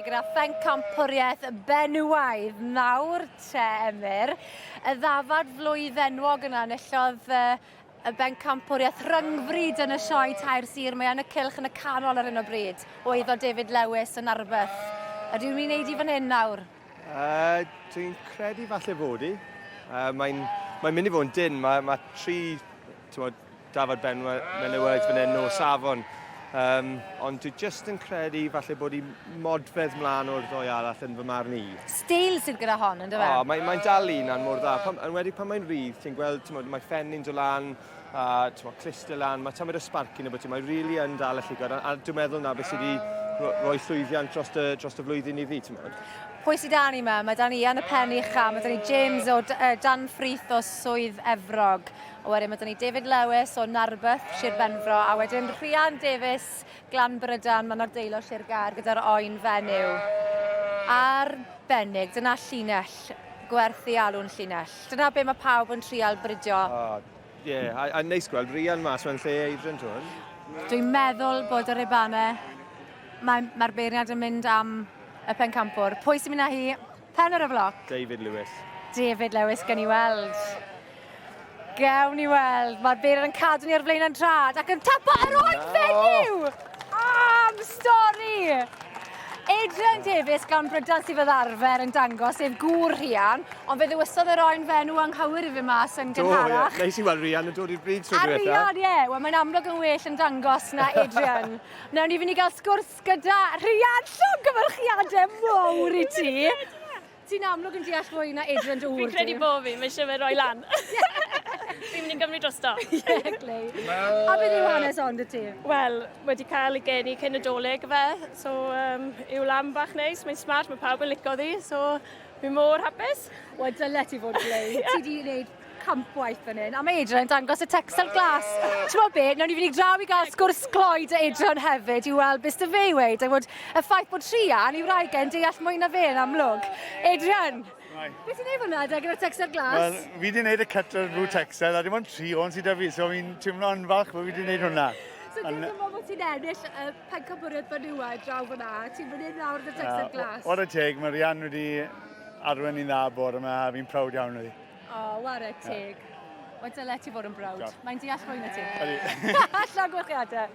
gyda Penc Benyw nawr te Emyr. Y ddafad flwydd enwog yna enillodd y Penc rhyngfryd yn y sioe tair sir. Mae yn y cylch yn y canol ar hyn o bryd. O iddo Defaid Lewis yn Arbeth. Ydy'n mynd i wneud i fan hyn nawr? Dwi'n credu falle fod i. Mae'n mynd i fod yn dyn. Mae tri Defaid Benyw fan hyn o safon. Ond dwi just yn credu falle bod i modfedd mlaen o'r ddoi arall yn fy marn i. Steil sydd gyda hon, ynddo fe? Mae'n dal un mor dda. Yn wedi pan mae'n rydd, ti'n gweld mae ffenni'n dod lan, cluster lan, mae tamed y sparcyn o beth, mae'n rili yn dal y llygod. A dwi'n meddwl na beth sydd wedi rhoi llwyddiant dros y flwyddyn i fi, ti'n meddwl? Pwy sydd dan ni yma? Mae dan ni Ian y Penny Cha, mae dan ni James o Dan Frith o Swydd Efrog. A wedyn mae dan ni Defaid Lewis o Narbeth, Sir Benfro, a wedyn Rhian Davies, Glan Brydan, mae'n ardeilo Sir Gar gyda'r oen fenyw. Arbennig, dyna llinell, gwerthu alw'n llinell. Dyna be mae pawb yn trial brydio. A neis gweld Rhian mas mewn lle Adrian Twn. Dwi'n meddwl bod yr ebane, mae'r beirniad yn mynd am y pencampwr. Pwy sy'n mynd â hi? Pen ar y floc? Defaid Lewis. Defaid Lewis, gen i weld. Gewn ni weld. Mae'r beirniad yn cadw ni ar flaen yn trad ac yn tapa yr oen fenyw! Am stori! Adrian Davies gan Brydan sydd fydd arfer yn dangos sef gŵr Rhian, ond fe ddywysodd yr oen fenyw anghywir i fi mas yn gynharach. Neis i weld Rhian yn dod i'r bryd trwy diwetha. A Rhian, ie. Wel, mae'n amlwg yn well yn dangos na Adrian. Nawn ni fynd i gael sgwrs gyda Rhian, llongyfarchiadau mowr i ti. Ti'n amlwg yn deall fwy na Adrian dŵr. Fi'n credu bo fi, mae eisiau fe roi lan. Fi'n mynd i'n gymryd drosto. Ie, glei. A beth yw hanes ond y ti? Wel, wedi cael ei geni cyn y doleg fe, so yw lam bach neis, mae'n smart, mae pawb yn licio ddi, so fi'n mor hapus. Wel, dyle ti fod glei. Ti di wneud campwaith fan hyn, a mae Adrian yn dangos y texel glas. Ti'n bod beth, nawn ni fynd i draw i gael sgwrs cloi dy Adrian hefyd i weld beth dy fe i weid, a bod y ffaith bod Rhian i wraigen deall mwy na fe yn amlwg. Adrian, beth ti'n neud hwnna gyda'r texel glas? Wel, fi wedi gwneud y cutter drwy texel, a dim ond 3 o'n sydd â fi, so fi'n teimlo'n falch bod fi wedi gwneud hwnna. So dwi'n meddwl bod ti'n ennill y Penc Benyw draw fyna, ti'n mynd nawr dy texel glas? O'r teg, mae Rhian wedi arwen i'n dda bore yma, a fi'n prawd iawn o ddi. O, ware teg. Wel, dyle ti fod yn brawd. Mae'n deall mwy na ti. Ydy. Allan gwerchiadau.